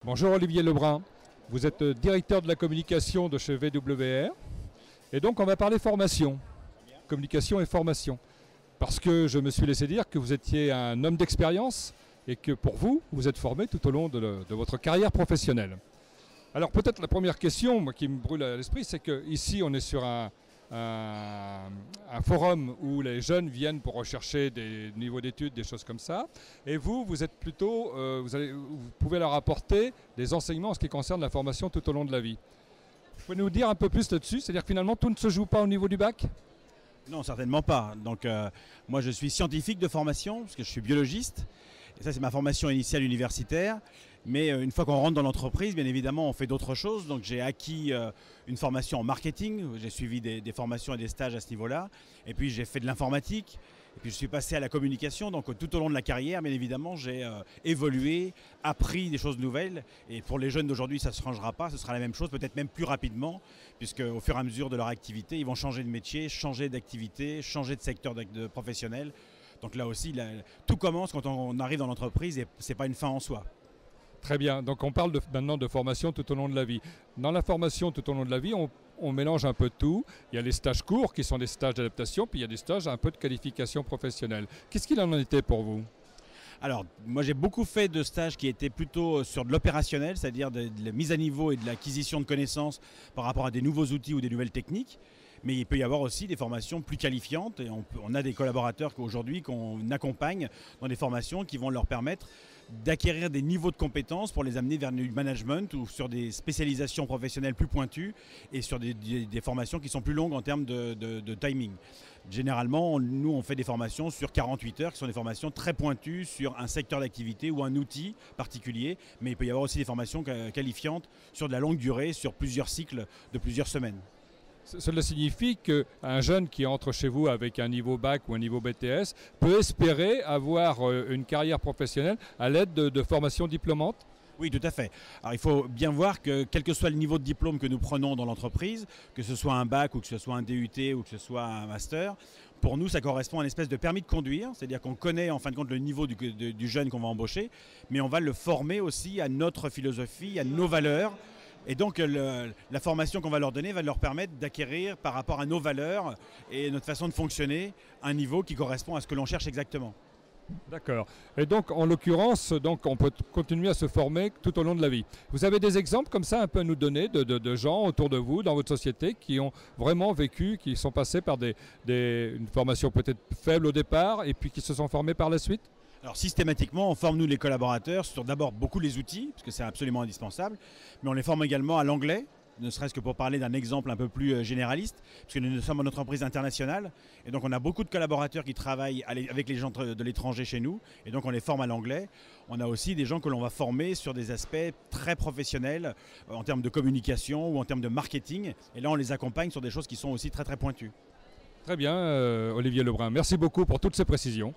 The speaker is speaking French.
Bonjour Olivier Lebrun, vous êtes directeur de la communication de chez VWR et donc on va parler formation, communication et formation. Parce que je me suis laissé dire que vous étiez un homme d'expérience et que pour vous, vous êtes formé tout au long de votre carrière professionnelle. Alors peut-être la première question moi, qui me brûle à l'esprit, c'est qu'ici on est sur un forum où les jeunes viennent pour rechercher des niveaux d'études, des choses comme ça. Et vous êtes plutôt, vous pouvez leur apporter des enseignements en ce qui concerne la formation tout au long de la vie. Vous pouvez nous dire un peu plus là-dessus? C'est-à-dire que finalement tout ne se joue pas au niveau du bac? Non, certainement pas. Donc, moi, je suis scientifique de formation, parce que je suis biologiste. Et ça, c'est ma formation initiale universitaire. Mais une fois qu'on rentre dans l'entreprise, bien évidemment, on fait d'autres choses. Donc, j'ai acquis une formation en marketing. J'ai suivi des formations et des stages à ce niveau-là. Et puis, j'ai fait de l'informatique. Et puis, je suis passé à la communication. Donc, tout au long de la carrière, bien évidemment, j'ai évolué, appris des choses nouvelles. Et pour les jeunes d'aujourd'hui, ça ne se changera pas. Ce sera la même chose, peut-être même plus rapidement, puisque au fur et à mesure de leur activité, ils vont changer de métier, changer d'activité, changer de secteur professionnel. Donc là aussi, tout commence quand on arrive dans l'entreprise et ce n'est pas une fin en soi. Très bien, donc on parle maintenant de formation tout au long de la vie. Dans la formation tout au long de la vie, on mélange un peu de tout. Il y a les stages courts qui sont des stages d'adaptation, puis il y a des stages un peu de qualification professionnelle. Qu'est-ce qu'il en était pour vous? Alors, moi j'ai beaucoup fait de stages qui étaient plutôt sur de l'opérationnel, c'est-à-dire de la mise à niveau et de l'acquisition de connaissances par rapport à des nouveaux outils ou des nouvelles techniques. Mais il peut y avoir aussi des formations plus qualifiantes et on a des collaborateurs aujourd'hui qu'on accompagne dans des formations qui vont leur permettre d'acquérir des niveaux de compétences pour les amener vers du management ou sur des spécialisations professionnelles plus pointues et sur des formations qui sont plus longues en termes de timing. Généralement, nous on fait des formations sur 48 heures qui sont des formations très pointues sur un secteur d'activité ou un outil particulier, mais il peut y avoir aussi des formations qualifiantes sur de la longue durée, sur plusieurs cycles de plusieurs semaines. Cela signifie qu'un jeune qui entre chez vous avec un niveau bac ou un niveau BTS peut espérer avoir une carrière professionnelle à l'aide de formations diplômantes? Oui, tout à fait. Alors il faut bien voir que quel que soit le niveau de diplôme que nous prenons dans l'entreprise, que ce soit un bac ou que ce soit un DUT ou que ce soit un master, pour nous ça correspond à une espèce de permis de conduire, c'est-à-dire qu'on connaît en fin de compte le niveau du jeune qu'on va embaucher, mais on va le former aussi à notre philosophie, à nos valeurs. Et donc la formation qu'on va leur donner va leur permettre d'acquérir par rapport à nos valeurs et notre façon de fonctionner un niveau qui correspond à ce que l'on cherche exactement. D'accord. Et donc en l'occurrence, on peut continuer à se former tout au long de la vie. Vous avez des exemples comme ça un peu à nous donner de gens autour de vous, dans votre société, qui ont vraiment vécu, qui sont passés par une formation peut-être faible au départ et puis qui se sont formés par la suite? Alors systématiquement, on forme nous les collaborateurs sur d'abord beaucoup les outils, parce que c'est absolument indispensable, mais on les forme également à l'anglais, ne serait-ce que pour parler d'un exemple un peu plus généraliste, parce que nous sommes une entreprise internationale, et donc on a beaucoup de collaborateurs qui travaillent avec les gens de l'étranger chez nous, et donc on les forme à l'anglais. On a aussi des gens que l'on va former sur des aspects très professionnels, en termes de communication ou en termes de marketing, et là on les accompagne sur des choses qui sont aussi très très pointues. Très bien, Olivier Lebrun. Merci beaucoup pour toutes ces précisions.